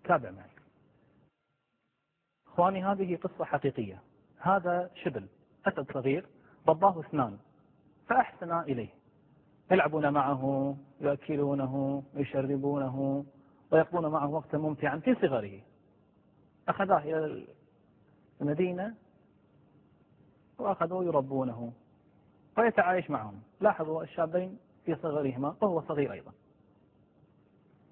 تابع معي. اخواني هذه قصة حقيقية. هذا شبل أسد صغير رباه اثنان فأحسن إليه، يلعبون معه، يأكلونه، يشربونه، ويقضون معه وقتا ممتعا في صغره. أخذاه إلى المدينة وأخذوا يربونه ويتعايش معهم. لاحظوا الشابين في صغرهما وهو صغير أيضا،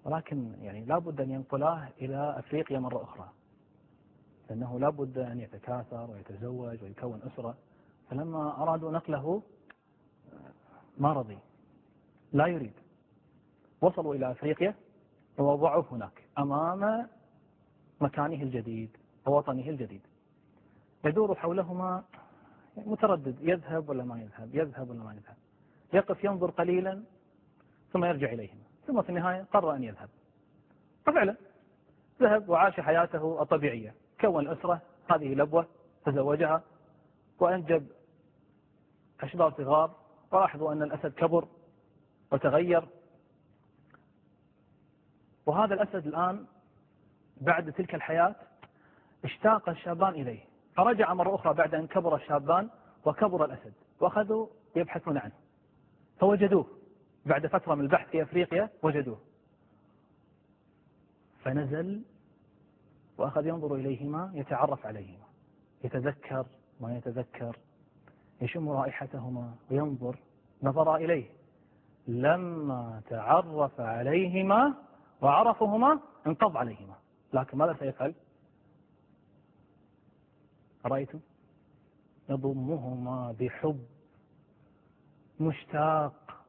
ولكن يعني لا بد أن ينقلاه إلى أفريقيا مرة أخرى، لأنه لا بد أن يتكاثر ويتزوج ويكون أسرة. فلما أرادوا نقله ما رضي، لا يريد. وصلوا إلى أفريقيا ووضعوه هناك أمام مكانه الجديد ووطنه الجديد، يدور حولهما متردد، يذهب ولا ما يذهب، يذهب ولا ما يذهب، يقف ينظر قليلا ثم يرجع إليهما، ثم في النهاية قرر أن يذهب. وفعلا ذهب وعاش حياته الطبيعية، كون أسرة، هذه لبوة، تزوجها وأنجب أشبال صغار. ولاحظوا أن الأسد كبر وتغير، وهذا الأسد الآن بعد تلك الحياة اشتاق الشابان إليه، فرجع مرة أخرى بعد أن كبر الشابان وكبر الأسد، وأخذوا يبحثون عنه فوجدوه. بعد فترة من البحث في أفريقيا وجدوه، فنزل وأخذ ينظر إليهما، يتعرف عليهما، يتذكر ما يتذكر، يشم رائحتهما وينظر. نظر إليه، لما تعرف عليهما وعرفهما انقض عليهما. لكن ماذا سيفعل؟ رأيتم؟ يضمهما بحب، مشتاق،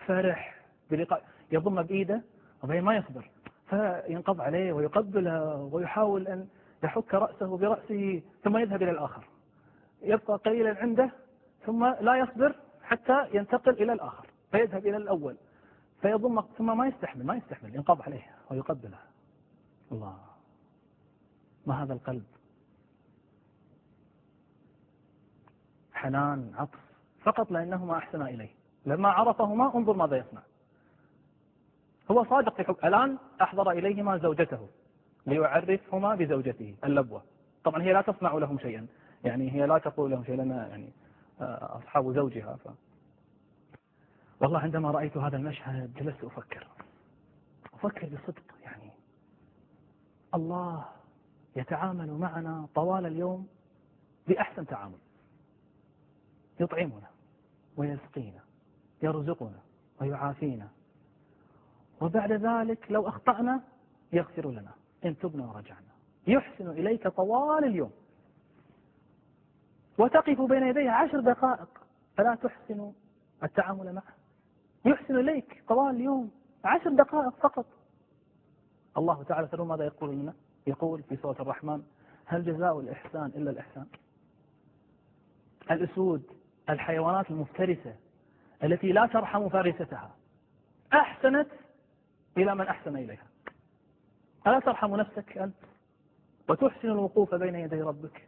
فرح بلقاء، يضم بإيده وبين ما يصبر، فينقض عليه ويقبله ويحاول أن يحك رأسه برأسه، ثم يذهب إلى الآخر، يبقى قليلا عنده ثم لا يصبر حتى ينتقل إلى الآخر، فيذهب إلى الأول فيضم، ثم ما يستحمل ينقض عليه ويقبله. الله، ما هذا القلب! حنان، عطف، فقط لأنهما أحسنا إليه. لما عرفهما انظر ماذا يصنع. هو صادق في حب. الآن أحضر إليهما زوجته ليعرفهما بزوجته اللبوة. طبعا هي لا تصنع لهم شيئا، يعني هي لا تقول لهم شيء، لنا يعني أصحاب زوجها. والله عندما رأيت هذا المشهد جلست أفكر بصدق، يعني الله يتعامل معنا طوال اليوم بأحسن تعامل، يطعمنا ويسقينا، يرزقنا ويعافينا، وبعد ذلك لو أخطأنا يغفر لنا إن تبنا ورجعنا، يحسن إليك طوال اليوم، وتقف بين يديه 10 دقائق فلا تحسن التعامل معه. يحسن إليك طوال اليوم 10 دقائق فقط. الله تعالى ترون ماذا يقول لنا؟ يقول في سورة الرحمن: هل جزاء الإحسان إلا الإحسان؟ الأسود، الحيوانات المفترسة التي لا ترحم فارستها، أحسنت إلى من أحسن إليها. ألا ترحم نفسك أنت وتحسن الوقوف بين يدي ربك؟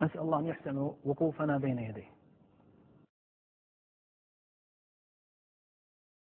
نسأل الله أن يحسن وقوفنا بين يديه.